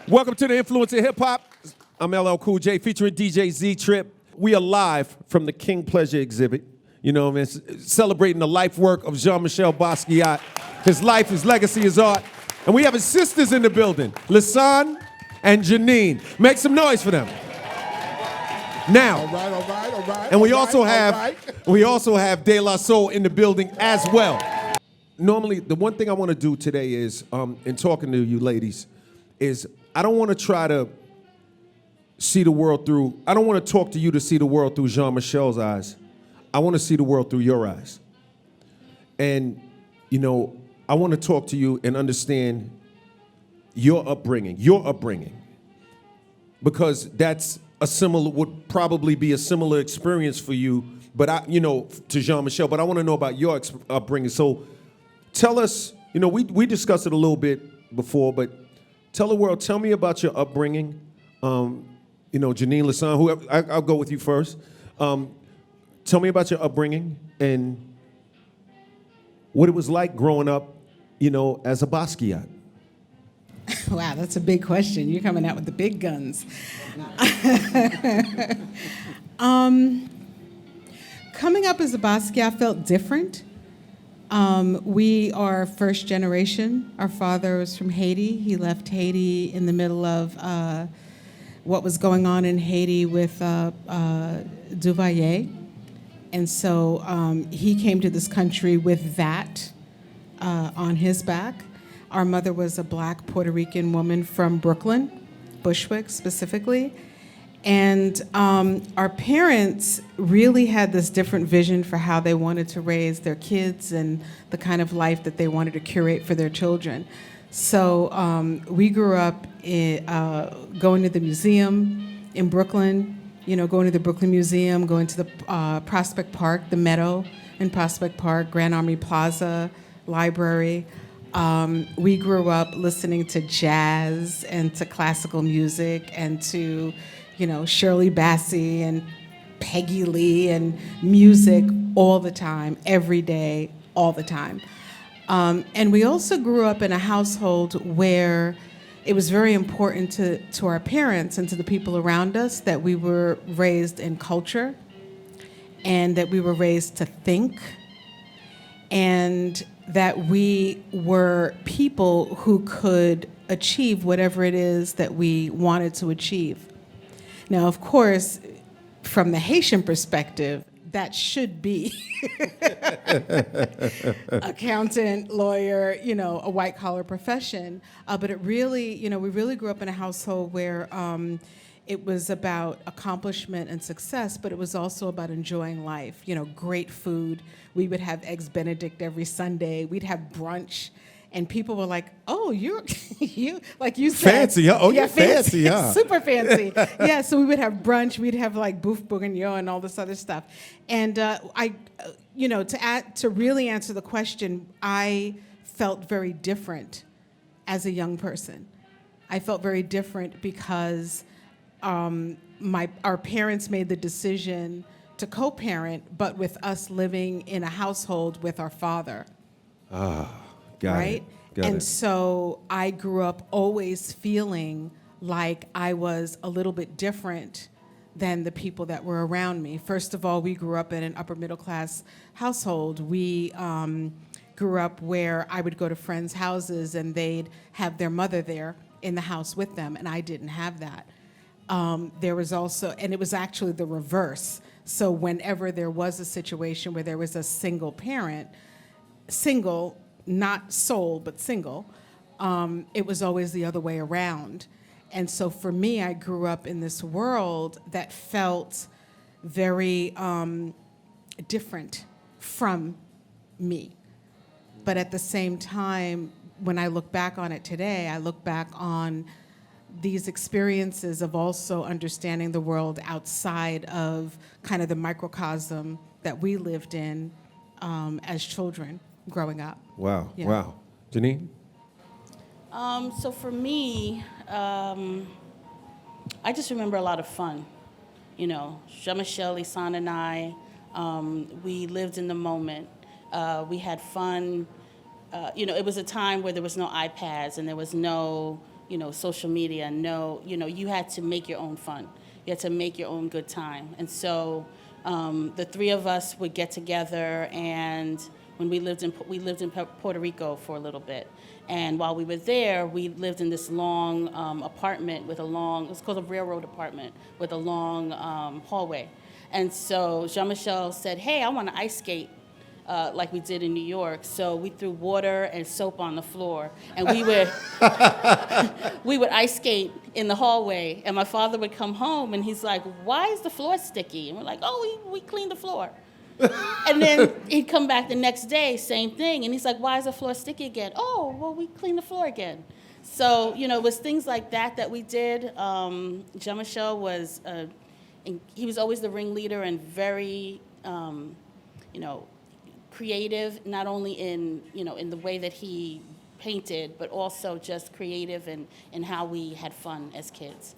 Welcome to the Influence of Hip Hop. I'm LL Cool J featuring DJ Z-Trip. We are live from the King Pleasure exhibit. You know what I mean? Celebrating the life work of Jean-Michel Basquiat. His life, his legacy, his art. And we have his sisters in the building, Lisane and Jeanine. Make some noise for them. Now, all right. And we also have De La Soul in the building as well. Normally, the one thing I want to do today is, in talking to you ladies, is I don't want to try to see the world through, I don't want to talk to you to see the world through Jean-Michel's eyes. I want to see the world through your eyes. And, you know, I want to talk to you and understand your upbringing, because that's would probably be a similar experience for you, but to Jean-Michel, but I want to know about your upbringing. So tell us, we discussed it a little bit before, but tell the world, tell me about your upbringing. Jeanine, Lisane, whoever, I'll go with you first. Tell me about your upbringing and what it was like growing up, as a Basquiat. Wow, that's a big question. You're coming out with the big guns. Coming up as a Basquiat felt different. We are first generation. Our father was from Haiti. He left Haiti in the middle of what was going on in Haiti with Duvalier. And so he came to this country with that on his back. Our mother was a black Puerto Rican woman from Brooklyn, Bushwick specifically. And our parents really had this different vision for how they wanted to raise their kids and the kind of life that they wanted to curate for their children. So we grew up going to the museum in Brooklyn, going to the Brooklyn Museum, going to the Prospect Park, the Meadow in Prospect Park, Grand Army Plaza, library. We grew up listening to jazz and to classical music and to, Shirley Bassey and Peggy Lee and music all the time, every day, all the time. And we also grew up in a household where it was very important to our parents and to the people around us that we were raised in culture and that we were raised to think and that we were people who could achieve whatever it is that we wanted to achieve. Now, of course, from the Haitian perspective, that should be accountant, lawyer, a white-collar profession. But it really, we really grew up in a household where it was about accomplishment and success, but it was also about enjoying life. Great food. We would have Eggs Benedict every Sunday. We'd have brunch. And people were like, "Oh, you like you said, fancy, huh? Oh, yeah, you're fancy, huh? Super fancy." Yeah, so we would have brunch. We'd have like boeuf bourguignon and all this other stuff. And to really answer the question, I felt very different as a young person. I felt very different because our parents made the decision to co-parent, but with us living in a household with our father. Got it. So I grew up always feeling like I was a little bit different than the people that were around me. First of all, we grew up in an upper middle class household. We grew up where I would go to friends' houses and they'd have their mother there in the house with them, and I didn't have that. There was also, and it was actually the reverse. So whenever there was a situation where there was a single parent, not sole, but single, it was always the other way around. And so for me, I grew up in this world that felt very different from me. But at the same time, when I look back on it today, I look back on these experiences of also understanding the world outside of kind of the microcosm that we lived in as children growing up. Wow, Yeah. Wow. Jeanine? So for me, I just remember a lot of fun. Jean-Michel, Lisane, and I, we lived in the moment. We had fun. It was a time where there was no iPads and there was no social media. No, you had to make your own fun. You had to make your own good time. And so the three of us would get together, and when we lived in Puerto Rico for a little bit. And while we were there, we lived in this long apartment with it's called a railroad apartment with a long hallway. And so Jean-Michel said, hey, I want to ice skate like we did in New York. So we threw water and soap on the floor, and we would ice skate in the hallway. And my father would come home, and he's like, why is the floor sticky? And we're like, oh, we cleaned the floor. And then he'd come back the next day, same thing. And he's like, why is the floor sticky again? Oh, well, we cleaned the floor again. So, it was things like that we did. Jean-Michel was, he was always the ringleader and very, creative, not only in the way that he painted, but also just creative in how we had fun as kids.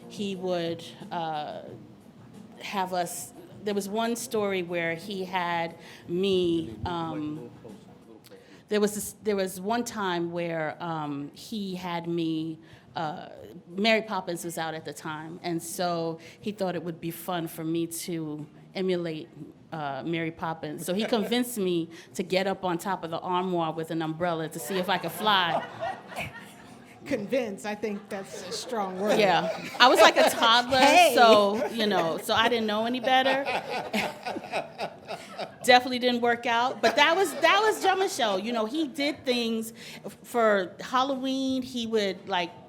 He would have us. There was one story where he had me. There was one time where he had me. Mary Poppins was out at the time, and so he thought it would be fun for me to emulate Mary Poppins. So he convinced me to get up on top of the armoire with an umbrella to see if I could fly. Convince, I think that's a strong word. Yeah, I was like a toddler, Hey. so I didn't know any better. Definitely didn't work out, but that was Jean-Michel. He did things for Halloween. He would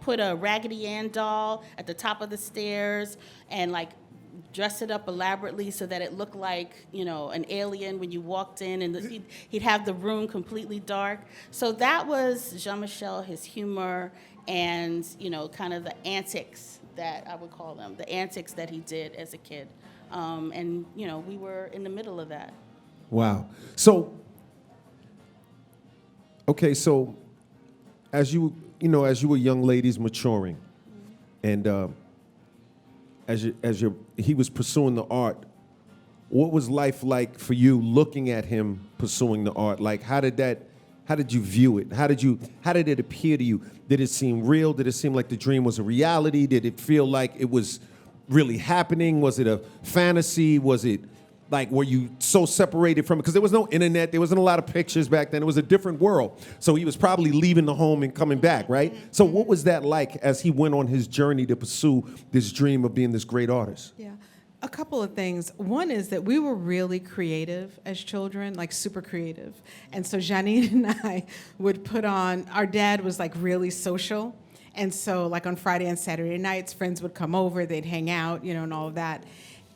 put a Raggedy Ann doll at the top of the stairs and dress it up elaborately so that it looked like, an alien when you walked in, and he'd have the room completely dark. So that was Jean-Michel, his humor, and, kind of the antics that I would call them, the antics that he did as a kid. And, we were in the middle of that. Wow. So, okay, so as you were young ladies maturing, and he was pursuing the art, what was life like for you looking at him pursuing the art? How did you view it? How did it appear to you? Did it seem real? Did it seem like the dream was a reality? Did it feel like it was really happening? Was it a fantasy? Was it were you so separated from it? Because there was no internet, there wasn't a lot of pictures back then. It was a different world. So he was probably leaving the home and coming back, right? So what was that like as he went on his journey to pursue this dream of being this great artist? Yeah. A couple of things. One is that we were really creative as children, super creative. And so Jeanine and I would put on, our dad was really social. And so on Friday and Saturday nights, friends would come over, they'd hang out, and all of that.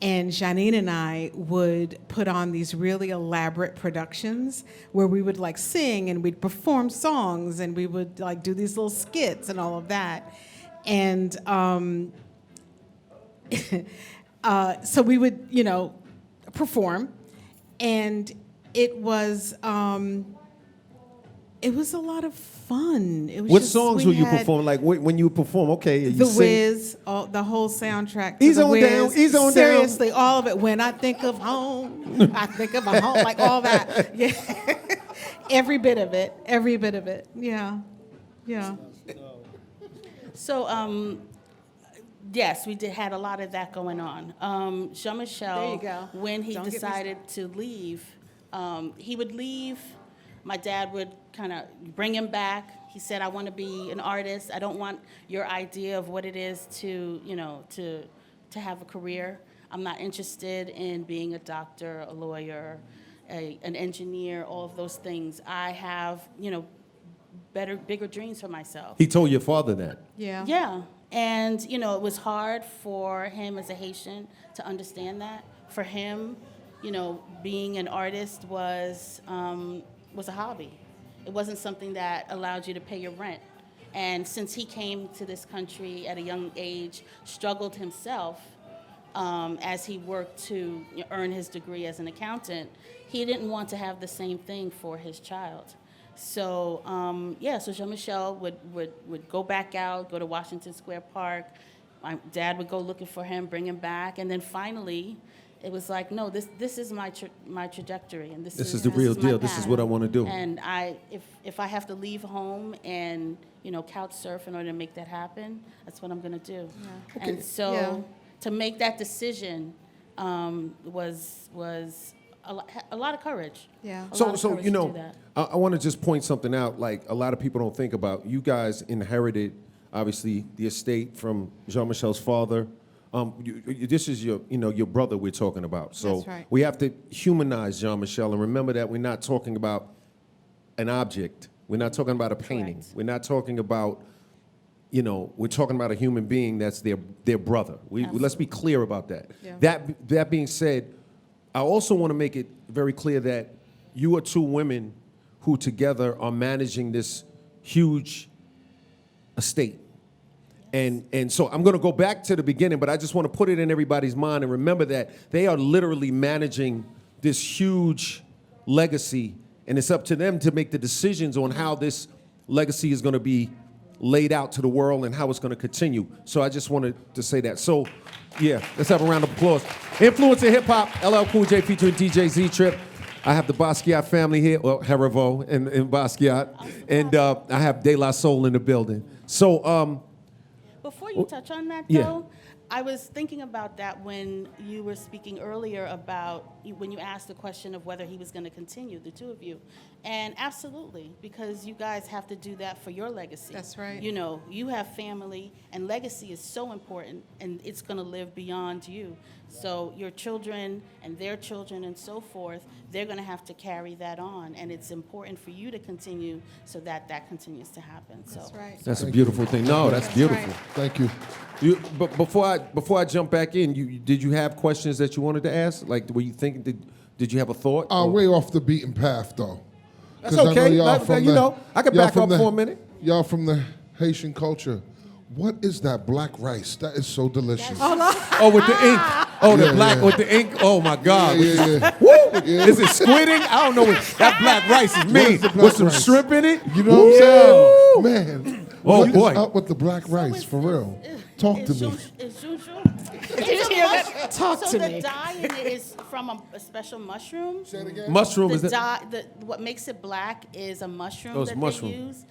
And Jeanine and I would put on these really elaborate productions where we would sing and we'd perform songs and we would do these little skits and all of that. And so we would, perform, and it was a lot of fun. It was What songs would you perform? When you perform, okay, you The sing. Wiz, the whole soundtrack. To Ease The on Wiz. down, ease on down. Seriously, all of it. When I think of home, I think of a home, all that. Yeah, every bit of it. Every bit of it. Yeah, yeah. So, yes, we had a lot of that going on. Jean-Michel, There you go. when he Don't get me decided to leave, he would leave. My dad would kind of bring him back. He said, I want to be an artist. I don't want your idea of what it is to have a career. I'm not interested in being a doctor, a lawyer, an engineer, all of those things. I have, bigger dreams for myself. He told your father that? Yeah. Yeah. And, it was hard for him as a Haitian to understand that. For him, being an artist was a hobby. It wasn't something that allowed you to pay your rent. And since he came to this country at a young age, struggled himself as he worked to earn his degree as an accountant, he didn't want to have the same thing for his child. So, so Jean-Michel would go back out, go to Washington Square Park. My dad would go looking for him, bring him back. And then finally, it was like, no, this is my trajectory, and this is the real my deal. This is path. what I wanna do. And if I have to leave home and couch surf in order to make that happen, that's what I'm gonna do. Yeah. And so Yeah. to make that decision was a lot of courage. Yeah. A lot So of courage to do that. I want to just point something out. Like a lot of people don't think about. You guys inherited, obviously, the estate from Jean-Michel's father. This is your brother we're talking about. So That's right. we have to humanize Jean-Michel and remember that we're not talking about an object. We're not talking about a painting. Correct. We're not talking about, we're talking about a human being that's their brother. Let's be clear about that. Yeah. That being said, I also want to make it very clear that you are two women who together are managing this huge estate. And so I'm going to go back to the beginning, but I just want to put it in everybody's mind and remember that they are literally managing this huge legacy, and it's up to them to make the decisions on how this legacy is going to be laid out to the world and how it's going to continue. So I just wanted to say that. So, yeah, let's have a round of applause. Influence in hip hop, LL Cool J featuring DJ Z-Trip. I have the Basquiat family here, well, Heriveaux and Basquiat, and I have De La Soul in the building. So, Before you touch on that, yeah. though, I was thinking about that when you were speaking earlier about when you asked the question of whether he was going to continue, the two of you. And absolutely, because you guys have to do that for your legacy. That's right. You have family, and legacy is so important, and it's going to live beyond you. So your children and their children and so forth, they're going to have to carry that on, and it's important for you to continue so that continues to happen. So That's right. that's a beautiful thing. No, that's beautiful. right. Thank you. But before I jump back in, did you have questions that you wanted to ask? Like, were you thinking? Did you have a thought? or- Way off the beaten path, though. That's 'Cause I know okay. y'all Like, from you the- know, I can y'all back from up the- for a minute. Y'all from the Haitian culture. What is that black rice? That is so delicious. Oh, with the ink. Oh, the Yeah, black yeah. with the ink. Oh my God. Yeah. Woo! Is it squidding? I don't know what that black rice is mean. the black With some rice? shrimp in it. You know what I'm saying? Man. Oh, what is boy. up with the black rice, for real? Talk to me. Did you hear that? Talk so to the me. dye in it is from a special mushroom. Say it again. Mushroom The is that? dye, what makes it black is a mushroom Oh, it's that mushroom. they use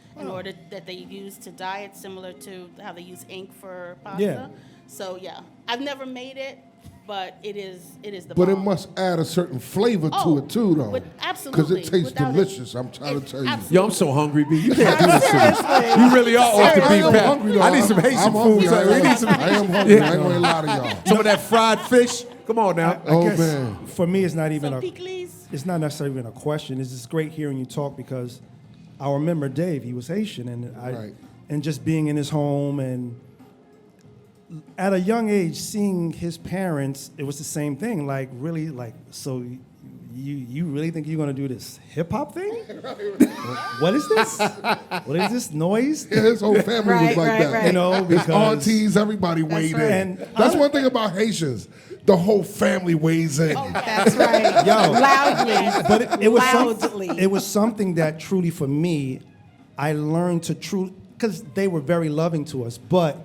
that they use to dye it, similar to how they use ink for pasta. Yeah. So yeah, I've never made it, but it is the. But it bomb. must add a certain flavor Oh, to it, too, though. absolutely. Because it tastes Without it- delicious, I'm trying to tell you. absolutely. Yo, I'm so hungry, B. You can't do this to me. You really are off the I beat am path. hungry, though. I need some Haitian I'm food. hungry. So we need some. I am hungry. I ain't gonna lie to y'all. Some of that fried fish. Come on now. I Oh, guess man. for me, it's not even Some a. pickles. It's not necessarily even a question. It's just great hearing you talk because I remember Dave. He was Haitian, and Right. and just being in his home and at a young age seeing his parents, it was the same thing. Like really, like so. You really think you're gonna do this hip hop thing? What is this? What is this noise? Yeah, his whole family was Right, like right, that. right. You know, His because aunties, everybody weighed right. in. And That's one thing about Haitians. The whole family weighs in. That's right. Yo. Loudly. But Loudly. it was something that truly for me, I learned to truly, because they were very loving to us, but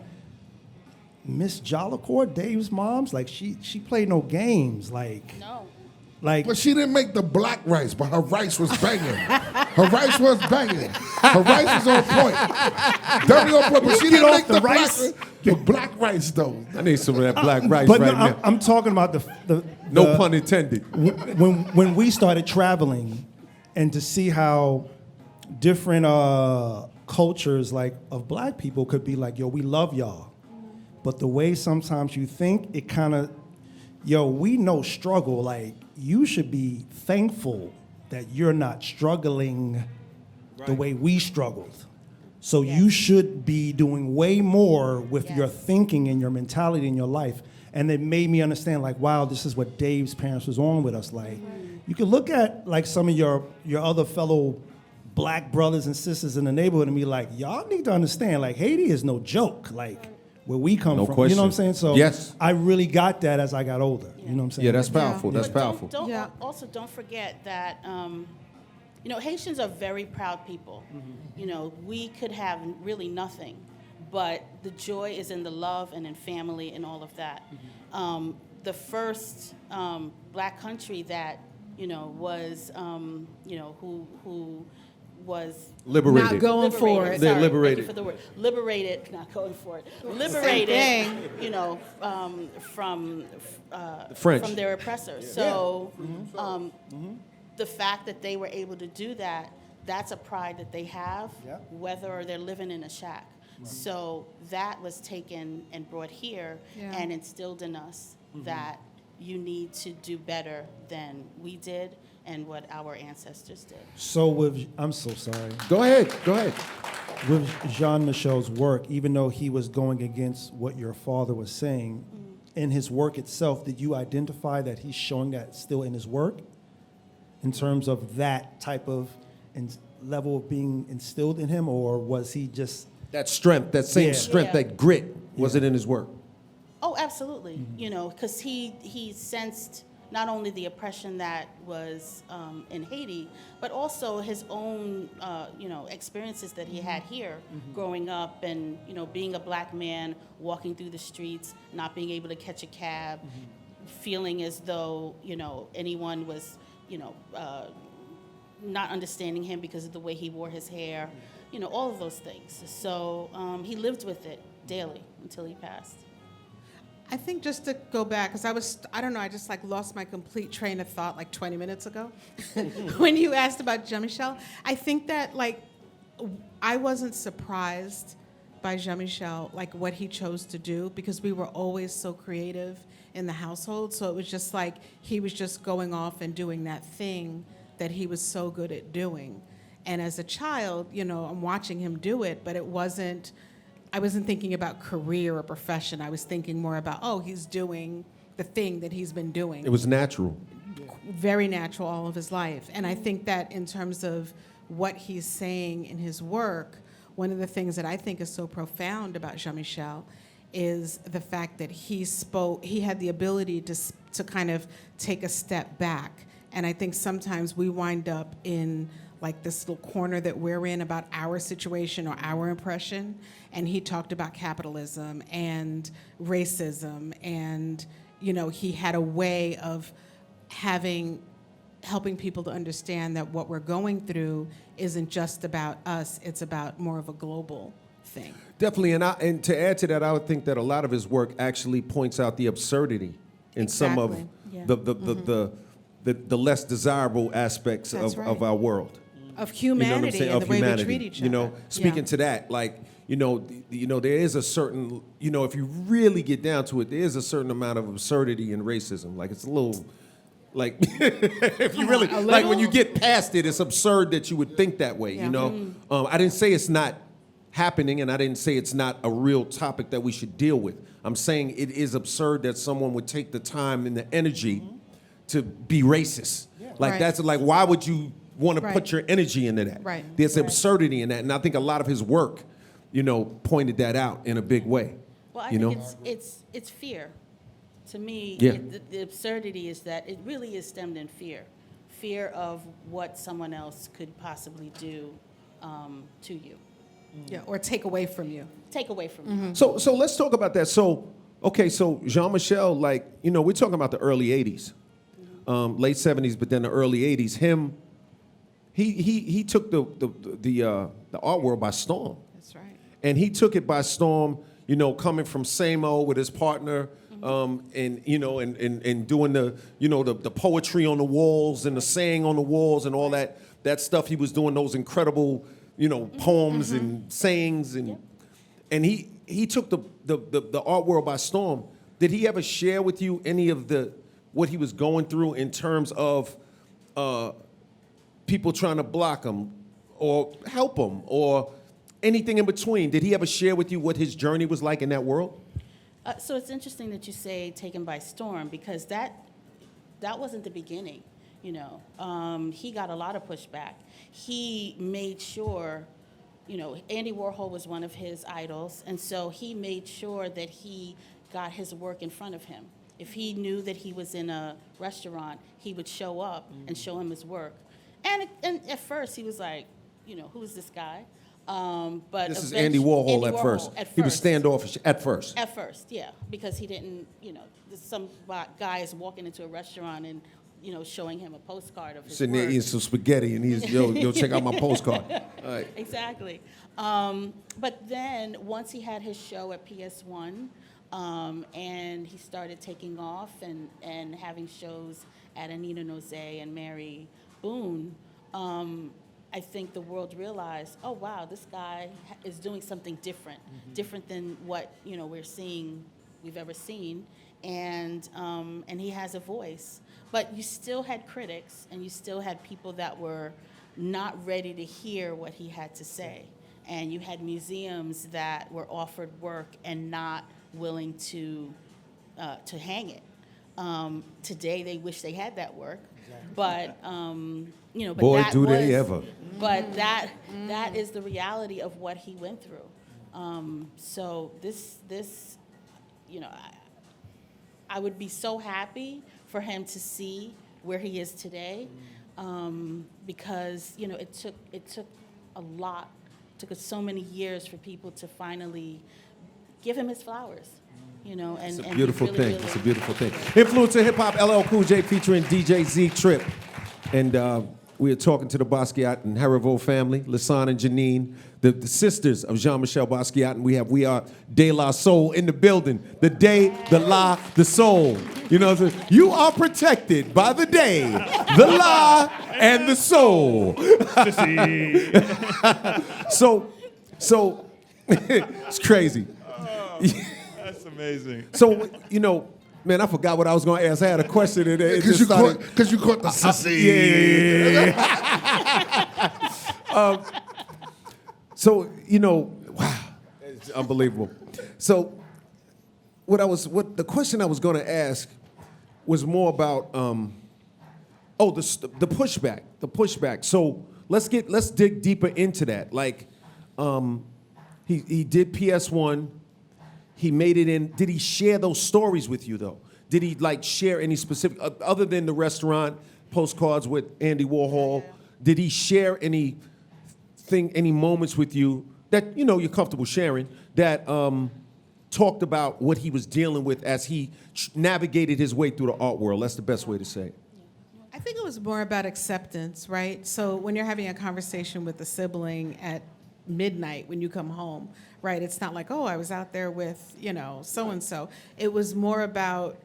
Miss Jollicourt, Dave's mom's, like she played no games, like But she didn't make the black rice, but her rice was banging. Her rice was banging. Her rice was on point. Very on point, but she didn't off make the the rice. black rice, though. I need some of that black rice but right no, now. I'm talking about No pun intended. when we started traveling and to see how different cultures like of black people could be like, yo, we love y'all. But the way sometimes you think, it kind of, yo, we know struggle. Like, you should be thankful that you're not struggling the way we struggled. So you should be doing way more with your thinking and your mentality in your life. And it made me understand, like, wow, this is what Dave's parents was on with us. Like, you can look at like some of your other fellow black brothers and sisters in the neighborhood and be like, y'all need to understand, like, Haiti is no joke. Like, where we come No from. question. You know what I'm saying? So Yes. I really got that as I got older. You know what I'm saying? Yeah, that's powerful. That's But powerful. Don't also don't forget that Haitians are very proud people. We could have really nothing, but the joy is in the love and in family and all of that. the first black country that, was, who was Liberated. Not going for it. They're Sorry, liberated. Thank you for the word. Liberated, not going for it. Liberated, from French. from their oppressors. So the fact that they were able to do that, that's a pride that they have, Yeah. whether they're living in a shack. So that was taken and brought here Yeah. and instilled in us that you need to do better than we did and what our ancestors did. So I'm so sorry. Go ahead. With Jean-Michel's work, even though he was going against what your father was saying, in his work itself, did you identify that he's showing that still in his work? In terms of that type of level of being instilled in him, or was he just... That strength, that same Yeah. strength, Yeah. that grit, was it in his work? Oh, absolutely. Because he sensed not only the oppression that was in Haiti, but also his own, experiences that he had here growing up and, being a black man, walking through the streets, not being able to catch a cab, feeling as though, anyone was, not understanding him because of the way he wore his hair, all of those things. So he lived with it daily until he passed. I think just to go back, because I just like lost my complete train of thought like 20 minutes ago when you asked about Jean-Michel. I think that like I wasn't surprised by Jean-Michel, like what he chose to do, because we were always so creative in the household. So it was just like he was just going off and doing that thing that he was so good at doing. And as a child, I'm watching him do it, but I wasn't thinking about career or profession. I was thinking more about, he's doing the thing that he's been doing. It was natural. Very natural all of his life. And I think that in terms of what he's saying in his work, one of the things that I think is so profound about Jean-Michel is the fact that he had the ability to kind of take a step back. And I think sometimes we wind up in like this little corner that we're in about our situation or our impression. And he talked about capitalism and racism, and he had a way of helping people to understand that what we're going through isn't just about us, it's about more of a global thing. Definitely, and to add to that, I would think that a lot of his work actually points out the absurdity in some of Exactly. Yeah. the less desirable aspects That's of right. our world. Of You know what I'm humanity saying? and Of the way humanity. we treat each other. Speaking Yeah. to that, like, there is a certain, if you really get down to it, there is a certain amount of absurdity in racism. Like, it's a little, like, if you really, like, when you get past it, it's absurd that you would think that way, Yeah. I didn't say it's not happening, and I didn't say it's not a real topic that we should deal with. I'm saying it is absurd that someone would take the time and the energy to be racist. Like, Right. that's like, why would you want to Right. put your energy into that? Right. There's Right. absurdity in that, and I think a lot of his work, pointed that out in a big way. Well, I you know? think it's fear. To me, Yeah. the absurdity is that it really is stemmed in fear of what someone else could possibly do to you, Yeah, or take away from you. take away from Mm-hmm. you. So let's talk about that. So Jean-Michel, like, we're talking about the early '80s, late '70s, but then the early '80s. He took the art world by storm. That's right. And he took it by storm, coming from Samo with his partner, and doing the poetry on the walls and the saying on the walls and all that stuff. He was doing those incredible, poems and sayings, and he took the art world by storm. Did he ever share with you any of what he was going through in terms of people trying to block him or help him or anything in between? Did he ever share with you what his journey was like in that world? So it's interesting that you say taken by storm, because that wasn't the beginning. He got a lot of pushback. He made sure, Andy Warhol was one of his idols, and so he made sure that he got his work in front of him. If he knew that he was in a restaurant, he would show up and show him his work. And at first he was like, who is this guy? But This is Andy Warhol at first. He was standoffish at first. At first, yeah, because he didn't, some guy is walking into a restaurant and, showing him a postcard of his Sitting there work. eating some spaghetti, and he's, yo, check out my postcard. All right. Exactly. But then once he had his show at PS1, and he started taking off and having shows at Anita Noze and Mary Boone, I think the world realized, oh wow, this guy is doing something different, different than what we've ever seen, and he has a voice. But you still had critics, and you still had people that were not ready to hear what he had to say, and you had museums that were offered work and not willing to hang it. Today they wish they had that work, but but Boy, that do was, they ever. But that is the reality of what he went through. So this I would be so happy for him to see where he is today, because it took a lot. It took us so many years for people to finally give him his flowers. It's a beautiful thing. It's a beautiful thing. Influencer Hip Hop, LL Cool J featuring DJ Z Trip. And we are talking to the Basquiat and Heriveaux family, Lisane and Jeanine, the sisters of Jean-Michel Basquiat. And we are De La Soul in the building. The day, the la, the soul. You are protected by the day, the la, and the soul. So it's crazy. That's amazing. So, man, I forgot what I was going to ask. I had a question. Because you caught the sissy. Yeah. So, wow, it's unbelievable. So, the question I was going to ask was more about, the pushback. The pushback. So let's dig deeper into that. Like, he did PS1. He made it in. Did he share those stories with you, though? Did he, share any specific, other than the restaurant postcards with Andy Warhol, did he share any moments with you that, you're comfortable sharing, that talked about what he was dealing with as he navigated his way through the art world? That's the best way to say it. I think it was more about acceptance, right? So when you're having a conversation with a sibling at midnight when you come home, right? It's not like, oh, I was out there with, so-and-so. It was more about,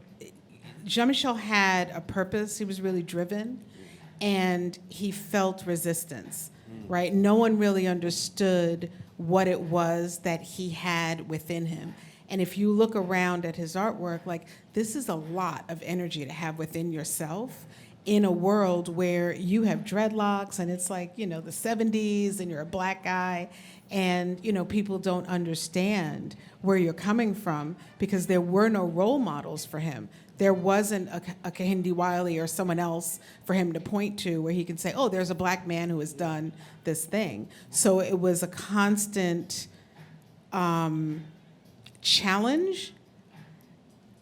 Jean-Michel had a purpose. He was really driven, and he felt resistance, right? No one really understood what it was that he had within him. And if you look around at his artwork, this is a lot of energy to have within yourself in a world where you have dreadlocks and it's the 70s and you're a black guy and, people don't understand where you're coming from because there were no role models for him. There wasn't a Kehinde Wiley or someone else for him to point to where he can say, oh, there's a black man who has done this thing. So it was a constant challenge.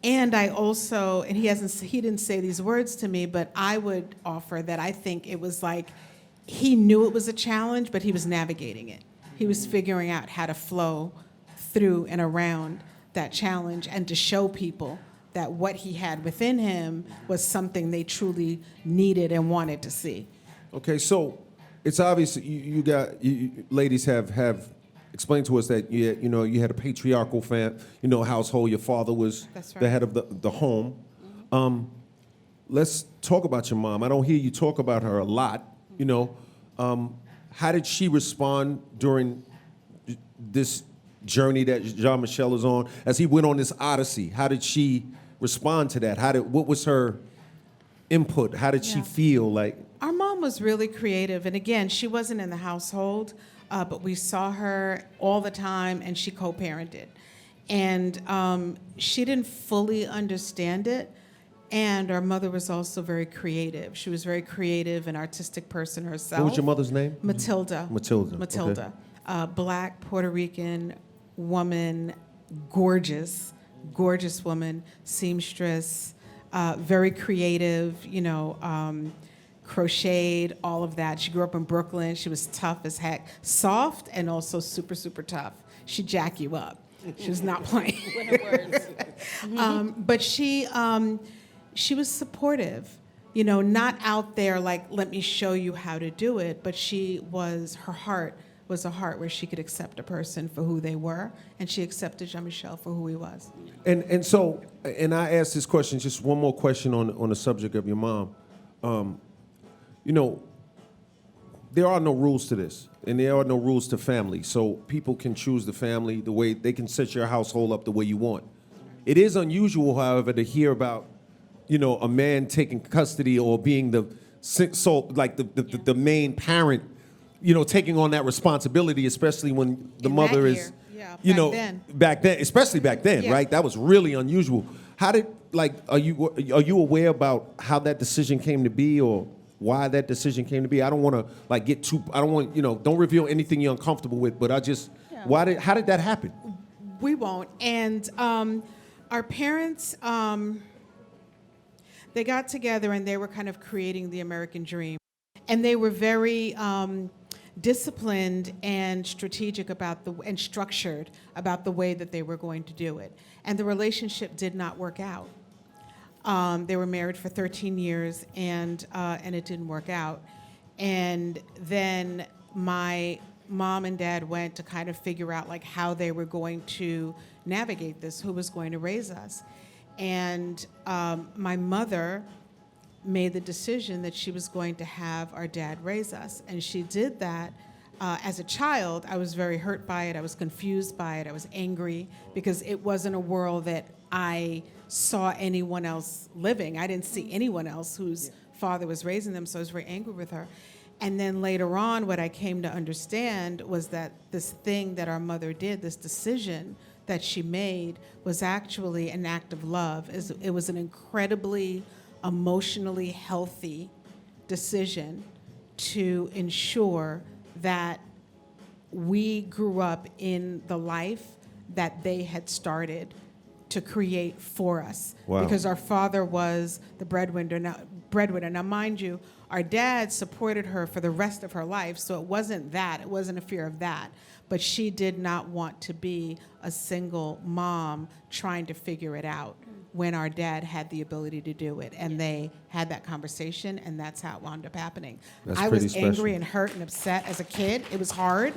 And I also, and he didn't say these words to me, but I would offer that I think it was he knew it was a challenge, but he was navigating it. He was figuring out how to flow through and around that challenge and to show people that what he had within him was something they truly needed and wanted to see. Okay, so it's obvious you ladies have explained to us that you had a patriarchal household. Your father was the head of the home. Let's talk about your mom. I don't hear you talk about her a lot. How did she respond during this journey that Jean-Michel is on as he went on this odyssey? How did she respond to that? What was her input? How did she feel like? Our mom was really creative, and again, she wasn't in the household. But we saw her all the time, and she co-parented. And she didn't fully understand it, and our mother was also very creative. She was very creative and artistic person herself. What was your mother's name? Matilda. Matilda. Okay. Black Puerto Rican woman, gorgeous woman, seamstress, very creative, crocheted, all of that. She grew up in Brooklyn. She was tough as heck, soft and also super, super tough. She'd jack you up. She was not playing. With her words. But she was supportive, you know, not out there like, let me show you how to do it, but her heart was a heart where she could accept a person for who they were, and she accepted Jean-Michel for who he was. And so, I asked this question, just one more question on the subject of your mom. You know, there are no rules to this, and there are no rules to family. So people can choose the family the way they can set your household up the way you want. It is unusual, however, to hear about, you know, a man taking custody or being the main parent, you know, taking on that responsibility, especially when the In mother that is, year, yeah, you back know, then. back then, especially back then, Yeah. right? That was really unusual. How did, like, are you aware about how that decision came to be or why that decision came to be? I don't want to like don't reveal anything you're uncomfortable with, but how did that happen? We won't. And our parents, they got together and they were kind of creating the American dream. And they were very disciplined and strategic and structured about the way that they were going to do it. And the relationship did not work out. They were married for 13 years and it didn't work out. And then my mom and dad went to kind of figure out like how they were going to navigate this, who was going to raise us. And my mother made the decision that she was going to have our dad raise us. And she did that. As a child, I was very hurt by it. I was confused by it. I was angry because it wasn't a world that I saw anyone else living. I didn't see anyone else whose father was raising them, so I was very angry with her. And then later on, what I came to understand was that this thing that our mother did, this decision that she made, was actually an act of love. It was an incredibly emotionally healthy decision to ensure that we grew up in the life that they had started to create for us. Wow. Because our father was the breadwinner. Now, mind you, our dad supported her for the rest of her life, so it wasn't that. It wasn't a fear of that. But she did not want to be a single mom trying to figure it out when our dad had the ability to do it. And they had that conversation, and that's how it wound up happening. That's I pretty was special. angry and hurt and upset as a kid. It was hard.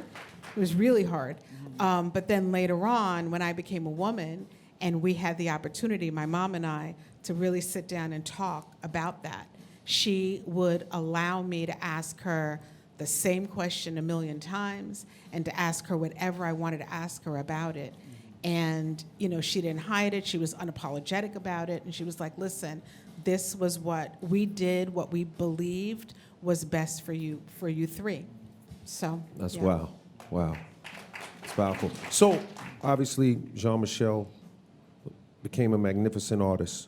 It was really hard. But then later on, when I became a woman, and we had the opportunity, my mom and I, to really sit down and talk about that, she would allow me to ask her the same question a million times and to ask her whatever I wanted to ask her about it. And, you know, she didn't hide it. She was unapologetic about it. And she was like, listen, this was what we did, what we believed was best for you three. So That's yeah. wow. It's powerful. So, obviously, Jean-Michel became a magnificent artist.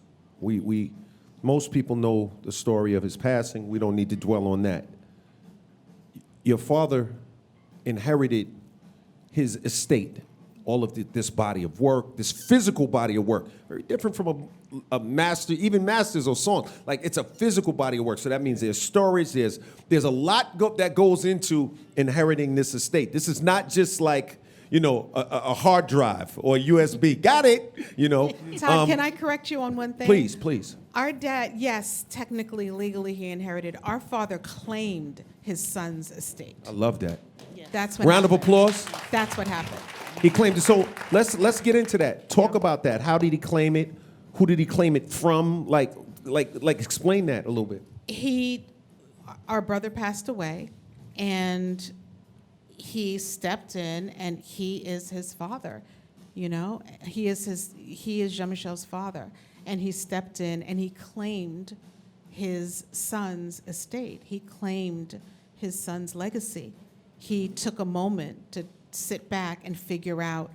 Most people know the story of his passing. We don't need to dwell on that. Your father inherited his estate, all of this body of work, this physical body of work, very different from a master, even masters or songs. Like, it's a physical body of work. So that means there's storage, there's a lot that goes into inheriting this estate. This is not just like, you know, a hard drive or a USB. Got it, you know. Todd, can I correct you on one thing? Please. Our dad, yes, technically, legally, he inherited. Our father claimed his son's estate. I love that. That's what Round of happened. applause. That's what happened. He claimed it. So let's get into that. Talk about that. How did he claim it? Who did he claim it from? Like explain that a little bit. Our brother passed away, and he stepped in, and he is his father. You know, he is Jean-Michel's father, and he stepped in and he claimed his son's estate. He claimed his son's legacy. He took a moment to sit back and figure out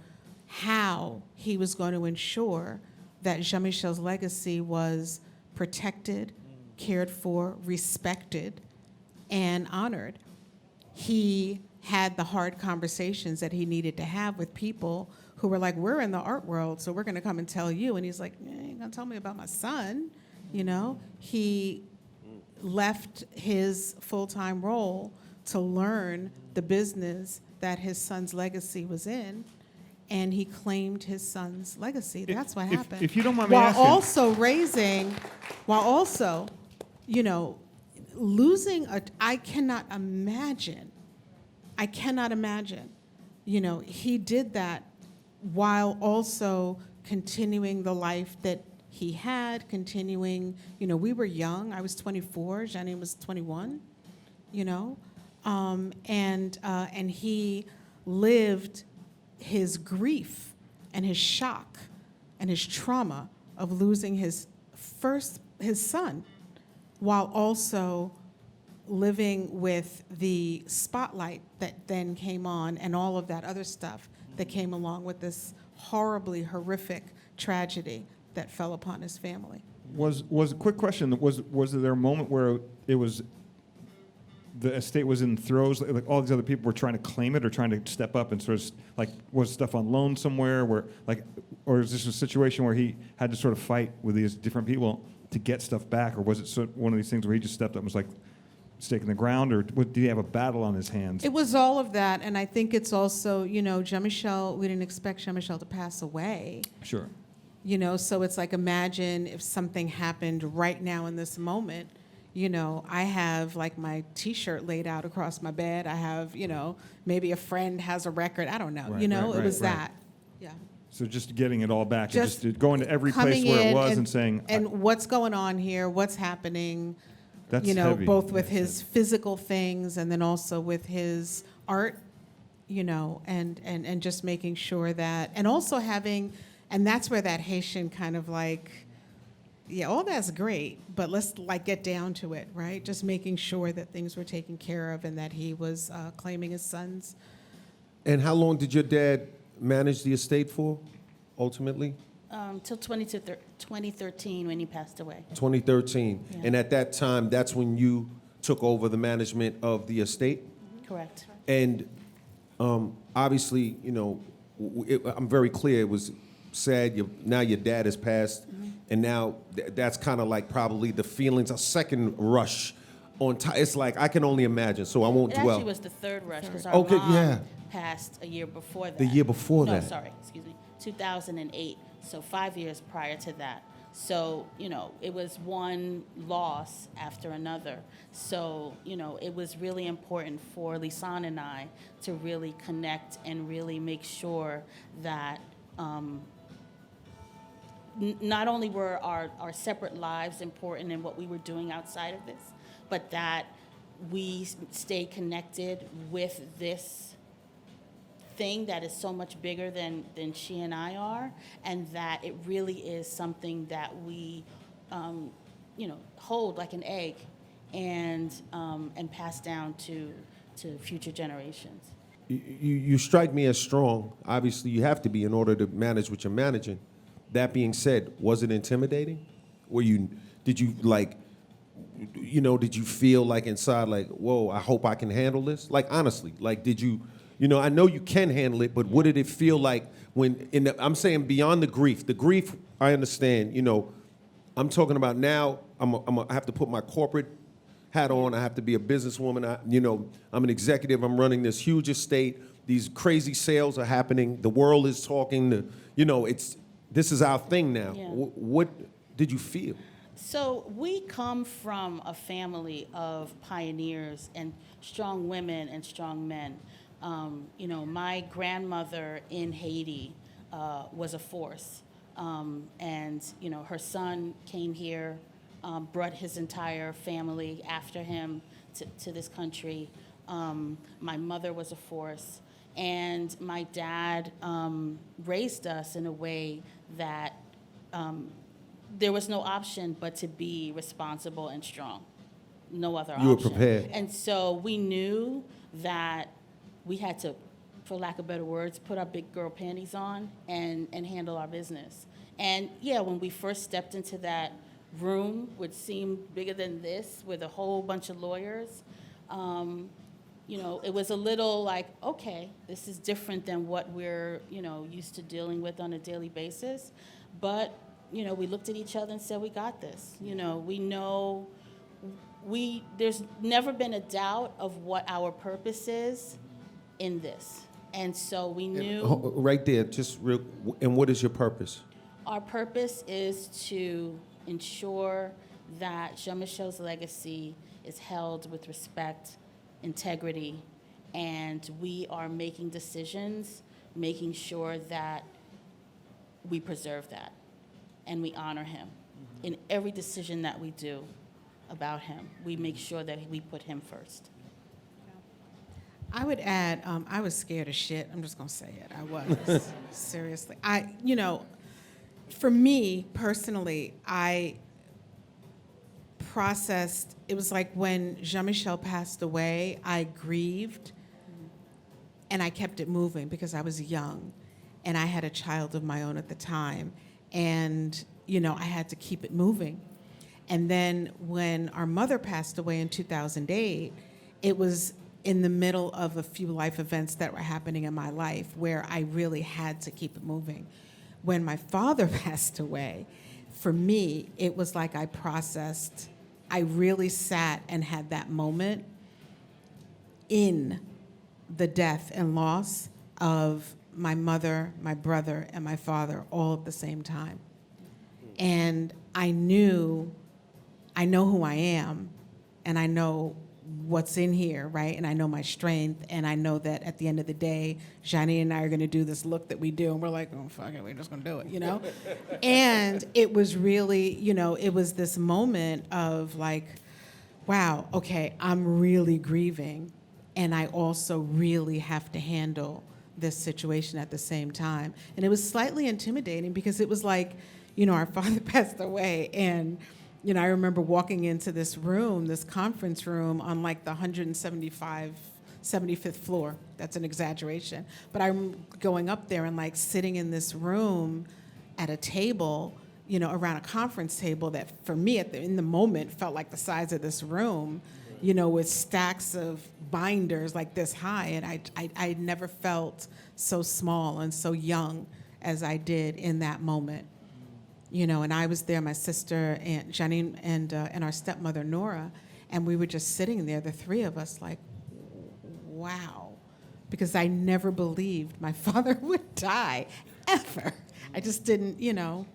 how he was going to ensure that Jean-Michel's legacy was protected, cared for, respected, and honored. He had the hard conversations that he needed to have with people who were like, we're in the art world, so we're going to come and tell you. And he's like, you ain't going to tell me about my son. You know, he left his full-time role to learn the business that his son's legacy was in, and he claimed his son's legacy. That's what happened. If you don't mind me while asking. also, you know, losing I cannot imagine, you know, he did that while also continuing the life that he had, continuing, you know, we were young. I was 24, Jeanine was 21, you know, and he lived his grief and his shock and his trauma of losing his son, while also living with the spotlight that then came on and all of that other stuff that came along with this horribly horrific tragedy that fell upon his family. Was a quick question. Was there a moment where it was the estate was in throes, like all these other people were trying to claim it or trying to step up and sort of like, was stuff on loan somewhere where like, or is this a situation where he had to sort of fight with these different people to get stuff back, or was it one of these things where he just stepped up and was like stake in the ground, or did he have a battle on his hands? It was all of that, and I think it's also, you know, Jean-Michel, we didn't expect Jean-Michel to pass away. Sure. You know, so it's like, imagine if something happened right now in this moment. You know, I have like my T-shirt laid out across my bed. I have, you know, maybe a friend has a record. I don't know. Right, you know, right, it was right. that. Yeah. So just getting it all back, Just and just going to every place Coming where it in was and saying, and what's going on here? What's happening? that's You know, heavy. both with his physical things and then also with his art. You know, and just making sure that, and also having, and that's where that Haitian kind of like, yeah, all that's great, but let's like get down to it, right? Just making sure that things were taken care of and that he was claiming his sons. And how long did your dad manage the estate for, ultimately? Till 2013 when he passed away. 2013. Yeah. And at that time, that's when you took over the management of the estate? Correct. And obviously, you know, I'm very clear, it was sad, now your dad has passed, and now that's kind of like probably the feelings, a second rush on top. It's like, I can only imagine, so I won't It dwell. actually was the third rush because our Okay, mom yeah. passed a year before that. The year before no, that. sorry, excuse me, 2008. So 5 years prior to that. So, you know, it was one loss after another. So, you know, it was really important for Lisane and I to really connect and really make sure that not only were our separate lives important in what we were doing outside of this, but that we stay connected with this thing that is so much bigger than she and I are, and that it really is something that we, you know, hold like an egg and pass down to future generations. You strike me as strong. Obviously, you have to be in order to manage what you're managing. That being said, was it intimidating? Did you like, you know, did you feel like inside like, whoa, I hope I can handle this? Like, honestly, like, did you, you know, I know you can handle it, but what did it feel like when, I'm saying beyond the grief, I understand, you know, I'm talking about now, I have to put my corporate hat on, I have to be a businesswoman, you know, I'm an executive, I'm running this huge estate, these crazy sales are happening, the world is talking, you know, this is our thing now. Yeah. What did you feel? So we come from a family of pioneers and strong women and strong men. You know, my grandmother in Haiti was a force. And, you know, her son came here, brought his entire family after him to this country. My mother was a force. And my dad raised us in a way that there was no option but to be responsible and strong. No other option. You were prepared. And so we knew that we had to, for lack of better words, put our big girl panties on and handle our business. And yeah, when we first stepped into that room, which seemed bigger than this, with a whole bunch of lawyers, you know, it was a little like, okay, this is different than what we're, you know, used to dealing with on a daily basis. But, you know, we looked at each other and said, we got this. You know, we know there's never been a doubt of what our purpose is in this. And so we knew Right there, just real. And what is your purpose? our purpose is to ensure that Jean-Michel's legacy is held with respect, integrity, and we are making decisions, making sure that we preserve that and we honor him. In every decision that we do about him, we make sure that we put him first. I would add, I was scared as shit. I'm just gonna say it. I was. Seriously. For me personally, I processed, it was like when Jean-Michel passed away, I grieved and I kept it moving because I was young and I had a child of my own at the time. And, I had to keep it moving. And then when our mother passed away in 2008, it was in the middle of a few life events that were happening in my life where I really had to keep it moving. When my father passed away, for me, it was like I really sat and had that moment in the death and loss of my mother, my brother, and my father all at the same time. And I know who I am, and I know what's in here, right? And I know my strength, and I know that at the end of the day, Jeanine and I are gonna do this look that we do, and we're like, oh, fuck it, we're just gonna do it, And it was really, it was this moment of like, wow, okay, I'm really grieving, and I also really have to handle this situation at the same time. And it was slightly intimidating because it was like, our father passed away, and I remember walking into this room, this conference room on like the 75th floor. That's an exaggeration. But I'm going up there and like sitting in this room at a table, around a conference table that for me in the moment felt like the size of this room, with stacks of binders like this high. And I never felt so small and so young as I did in that moment. And I was there, my sister and Jeanine and our stepmother Nora, and we were just sitting there, the three of us, like, wow, because I never believed my father would die ever. I just didn't, You know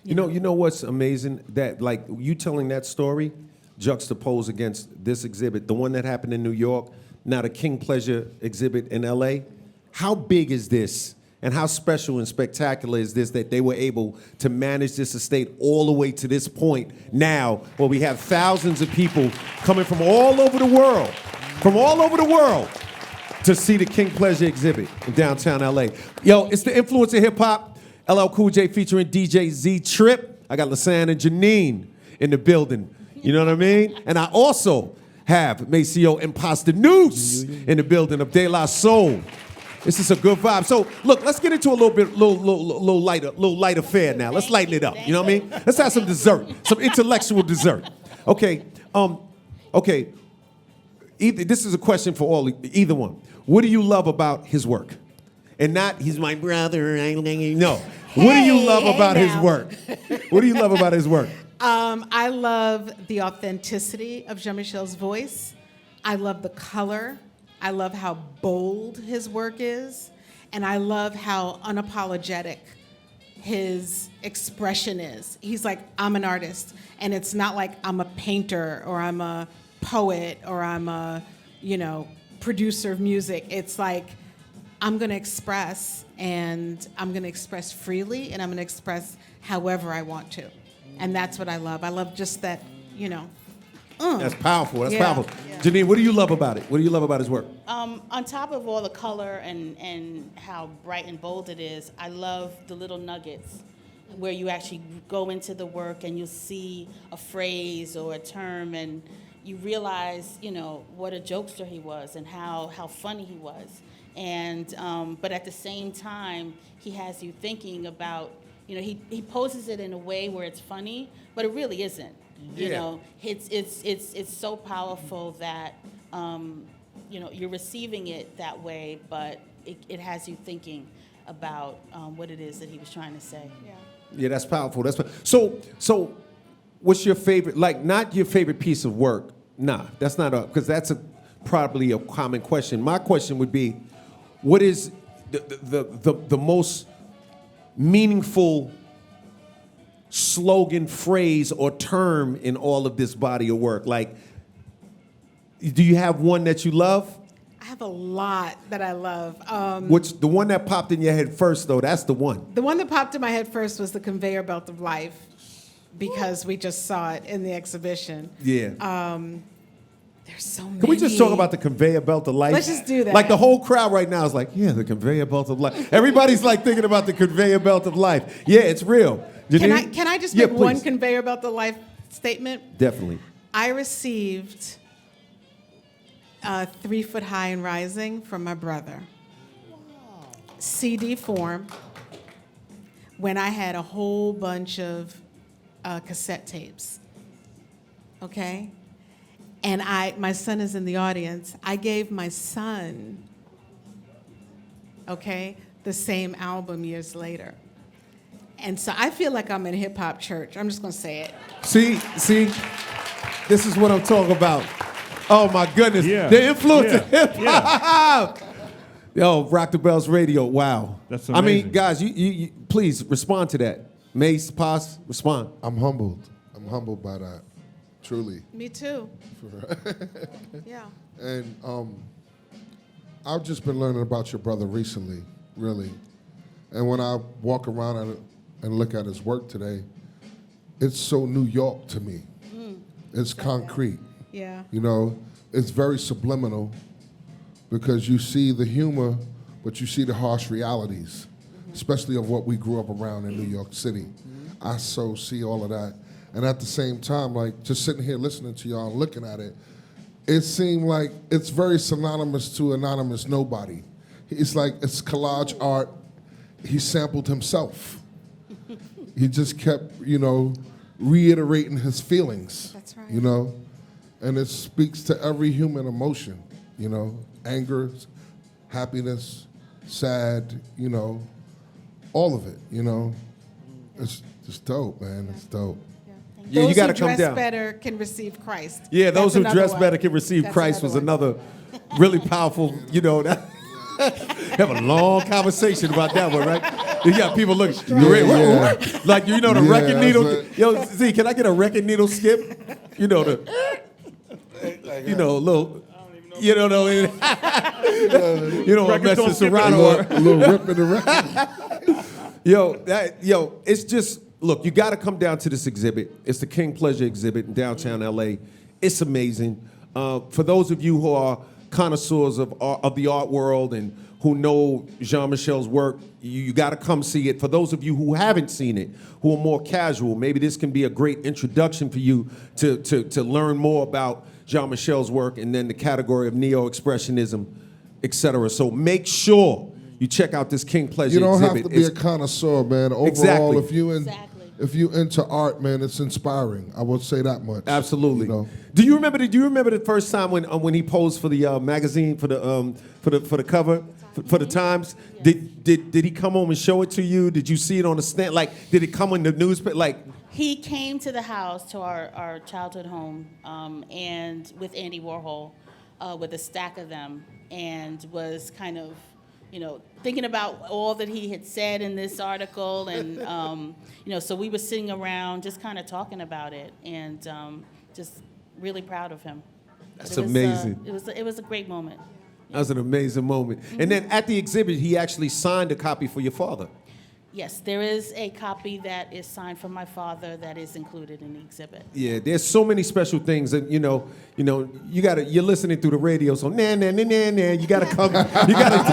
what's amazing? That like you telling that story juxtaposed against this exhibit, the one that happened in New York, now the King Pleasure exhibit in LA. How big is this? And how special and spectacular is this that they were able to manage this estate all the way to this point now where we have thousands of people coming from all over the world, to see the King Pleasure exhibit in downtown LA. Yo, it's the Influence of Hip Hop, LL Cool J featuring DJ Z Trip. I got Lisane and Jeanine in the building. You know what I mean? And I also have Maceo Imposter News in the building of De La Soul. This is a good vibe. So look, let's get into a little lighter fare now. Let's lighten it up. You know what I mean? Let's have some dessert, some intellectual dessert. Okay. This is a question for either one. What do you love about his work? And not he's my brother. No. What do you love about his work? What do you love about his work? I love the authenticity of Jean-Michel's voice. I love the color. I love how bold his work is, and I love how unapologetic his expression is. He's like, I'm an artist, and it's not like I'm a painter or I'm a poet or I'm a, producer of music. It's like, I'm gonna express, and I'm gonna express freely, and I'm gonna express however I want to. And that's what I love. I love just that, That's powerful. That's Yeah. powerful. Yeah. Jeanine, what do you love about it? What do you love about his work? On top of all the color and how bright and bold it is, I love the little nuggets where you actually go into the work and you'll see a phrase or a term and you realize, what a jokester he was and how funny he was. And but at the same time, he has you thinking about, he poses it in a way where it's funny, but it really isn't. It's so powerful that you're receiving it that way, but it has you thinking about what it is that he was trying to say. Yeah, that's powerful. So what's your favorite, like not your favorite piece of work? Nah, that's not because that's probably a common question. My question would be, what is the most meaningful slogan, phrase, or term in all of this body of work? Like, do you have one that you love? I have a lot that I love. Which the one that popped in your head first, though, that's the one. The one that popped in my head first was the conveyor belt of life, because we just saw it in the exhibition. Yeah. There's so many. Can we just talk about the conveyor belt of life? Let's just do that. Like the whole crowd right now is like, yeah, the conveyor belt of life. Everybody's like thinking about the conveyor belt of life. Yeah, it's real. Jeanine? Can I just Yeah, make one please. conveyor belt of life statement? Definitely. I received 3 Foot High and Rising from my brother. CD form, when I had a whole bunch of cassette tapes. Okay? And my son is in the audience. I gave my son, okay, the same album years later. And so I feel like I'm in hip hop church. I'm just gonna say it. See, this is what I'm talking about. Oh my goodness, Yeah. the influence Yeah. of hip hop. Yo, Rock the Bells Radio. Wow. That's I mean, amazing. guys, you please respond to that. Mace, Paz, respond. I'm humbled. I'm humbled by that, truly. Me too. Yeah. And I've just been learning about your brother recently, really. And when I walk around and look at his work today, it's so New York to me. It's concrete. Yeah. You know, it's very subliminal because you see the humor, but you see the harsh realities, especially of what we grew up around in New York City. I so see all of that. And at the same time, like just sitting here listening to y'all and looking at it, it seemed like it's very synonymous to Anonymous Nobody. It's like it's collage art. He sampled himself. He just kept, reiterating his feelings. That's right. And it speaks to every human emotion, anger, happiness, sad, all of it, It's just dope, man. It's dope. Yeah, you Those got to who come dress down. better can receive Christ. Yeah, those That's who another dress one. better can receive That's Christ was another one. another really powerful, that. Have a long conversation about that one, right? You got people looking, Yeah. like the Yeah, record needle. that's Yo, Z, can I get a record needle skip? Little, Mr. Serrano. A little rip in the record. It's just, look, you got to come down to this exhibit. It's the King Pleasure exhibit in downtown LA. It's amazing. For those of you who are connoisseurs of the art world and who know Jean-Michel's work, you got to come see it. For those of you who haven't seen it, who are more casual, maybe this can be a great introduction for you to learn more about Jean-Michel's work and then the category of neo-expressionism, etc. So make sure you check out this King Pleasure You don't exhibit. have to be a connoisseur, man. Overall, Exactly. if you into art, man, it's inspiring. I would say that much. Absolutely. You know? Do you remember the first time when he posed for the magazine for the cover for the Times? Did he come home and show it to you? Did you see it on the stand? Like, did it come in the newspaper? Like, He came to the house, to our childhood home, and with Andy Warhol, with a stack of them, and was kind of, thinking about all that he had said in this article, and so we were sitting around just kind of talking about it, and just really proud of him. That's But amazing. It was a great moment. that was an amazing moment. And then at the exhibit, he actually signed a copy for your father. Yes, there is a copy that is signed from my father that is included in the exhibit. Yeah, there's so many special things, and you're listening through the radio, so you gotta come, you gotta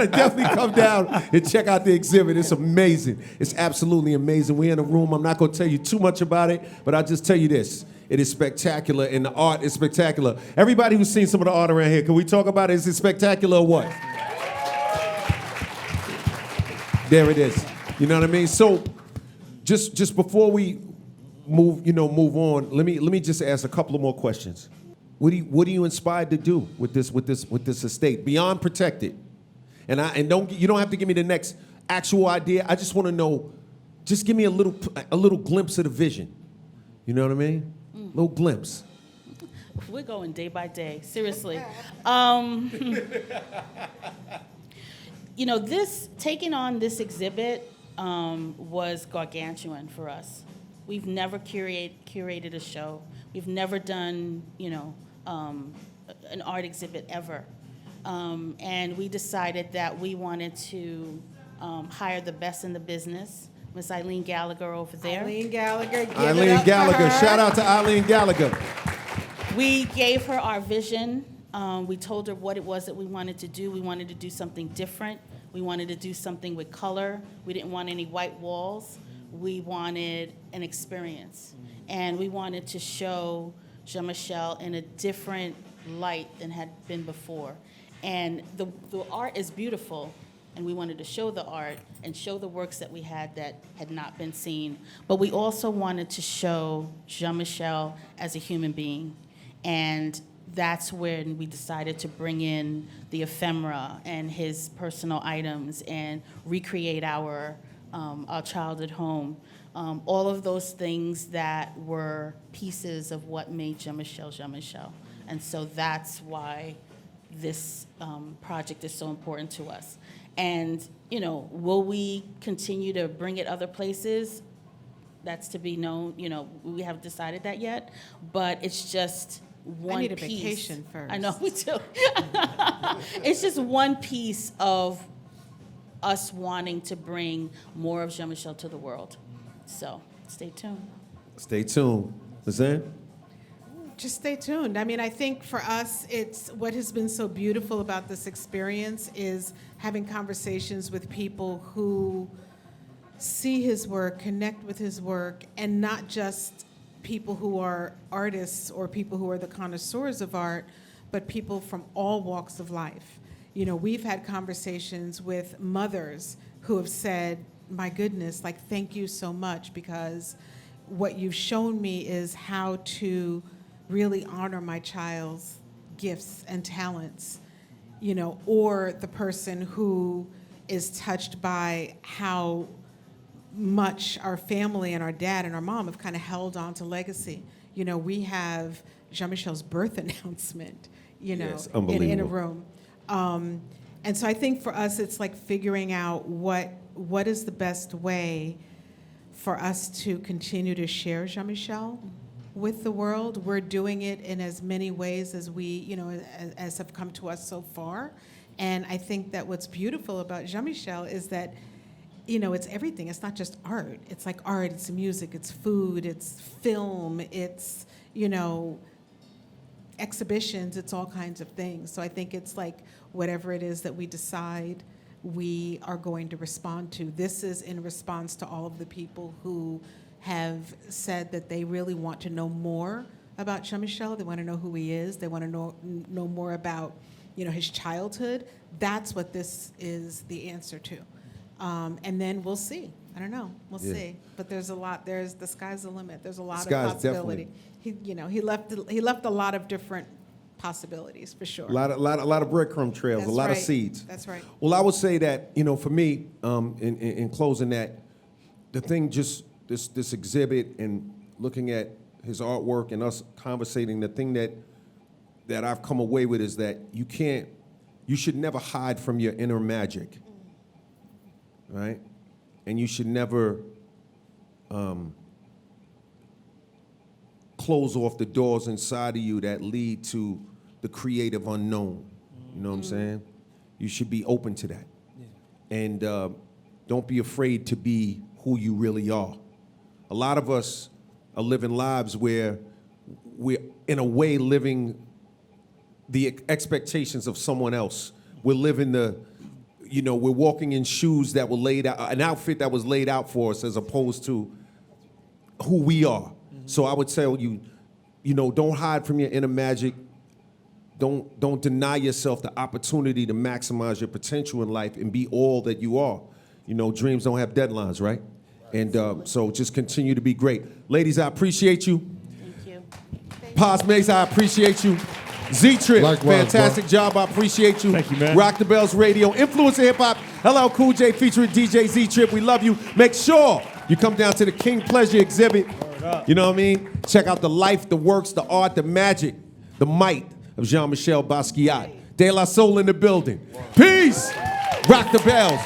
definitely come down and check out the exhibit. It's amazing. It's absolutely amazing. We're in a room. I'm not gonna tell you too much about it, but I'll just tell you this. It is spectacular, and the art is spectacular. Everybody who's seen some of the art around here, can we talk about it? Is it spectacular or what? There it is. You know what I mean? So, just before we move on, let me just ask a couple of more questions. What are you inspired to do with this estate beyond protect it? And you don't have to give me the next actual idea. I just want to know, just give me a little glimpse of the vision. You know what I mean? Little glimpse. We're going day by day, seriously. Taking on this exhibit was gargantuan for us. We've never curated a show. We've never done, an art exhibit ever. And we decided that we wanted to hire the best in the business. Miss Eileen Gallagher over there. Eileen Gallagher, give it Eileen up for Gallagher. her. Shout out to Eileen Gallagher. We gave her our vision. We told her what it was that we wanted to do. We wanted to do something different. We wanted to do something with color. We didn't want any white walls. We wanted an experience. And we wanted to show Jean-Michel in a different light than had been before. And the art is beautiful, and we wanted to show the art and show the works that we had that had not been seen. But we also wanted to show Jean-Michel as a human being. And that's when we decided to bring in the ephemera and his personal items and recreate our childhood home. All of those things that were pieces of what made Jean-Michel Jean-Michel. And so that's why this project is so important to us. And, will we continue to bring it other places? That's to be known. We haven't decided that yet, but it's just one piece. I need a vacation first. I know, we do. It's just one piece of us wanting to bring more of Jean-Michel to the world. So stay tuned. Stay tuned. Lisane? Just stay tuned. I mean, I think for us, it's what has been so beautiful about this experience is having conversations with people who see his work, connect with his work, and not just people who are artists or people who are the connoisseurs of art, but people from all walks of life. We've had conversations with mothers who have said, my goodness, thank you so much, because what you've shown me is how to really honor my child's gifts and talents, or the person who is touched by how much our family and our dad and our mom have kind of held on to legacy. We have Jean-Michel's birth announcement, Yes, in a unbelievable. room. And so I think for us, it's like figuring out what is the best way for us to continue to share Jean-Michel with the world. We're doing it in as many ways as we, as have come to us so far. And I think that what's beautiful about Jean-Michel is that it's everything. It's not just art. It's like art, it's music, it's food, it's film, it's, exhibitions, it's all kinds of things. So I think it's like whatever it is that we decide we are going to respond to. This is in response to all of the people who have said that they really want to know more about Jean-Michel. They want to know who he is. They want to know more about, his childhood. That's what this is the answer to. And then we'll see. I don't know. We'll see. But there's a lot. The sky's the limit. There's a lot of possibility. He left a lot of different possibilities for sure. A lot of breadcrumb trails, That's a lot right. of seeds. That's right. Well, I would say that, for me, in closing that, the thing just, this exhibit and looking at his artwork and us conversating, the thing that I've come away with is that you should never hide from your inner magic, right? And you should never close off the doors inside of you that lead to the creative unknown. You know what I'm saying? You should be open to that. Yeah. And don't be afraid to be who you really are. A lot of us are living lives where we're, in a way, living the expectations of someone else. We're living we're walking in shoes that were laid out, an outfit that was laid out for us as opposed to who we are. Mm-hmm. So I would tell you, don't hide from your inner magic. Don't deny yourself the opportunity to maximize your potential in life and be all that you are. Dreams don't have deadlines, right? And so just continue to be great. Ladies, I appreciate you. Thank you. Paz Mace, I appreciate you. Z-Trip, Likewise, fantastic job. I appreciate you. Thank you, man. Rock the Bells Radio, Influence of Hip Hop, LL Cool J featuring DJ Z-Trip. We love you. Make sure You come down to the King Pleasure exhibit. You know what I mean? Check out the life, the works, the art, the magic, the might of Jean-Michel Basquiat. De La Soul in the building. Peace. Rock the bells.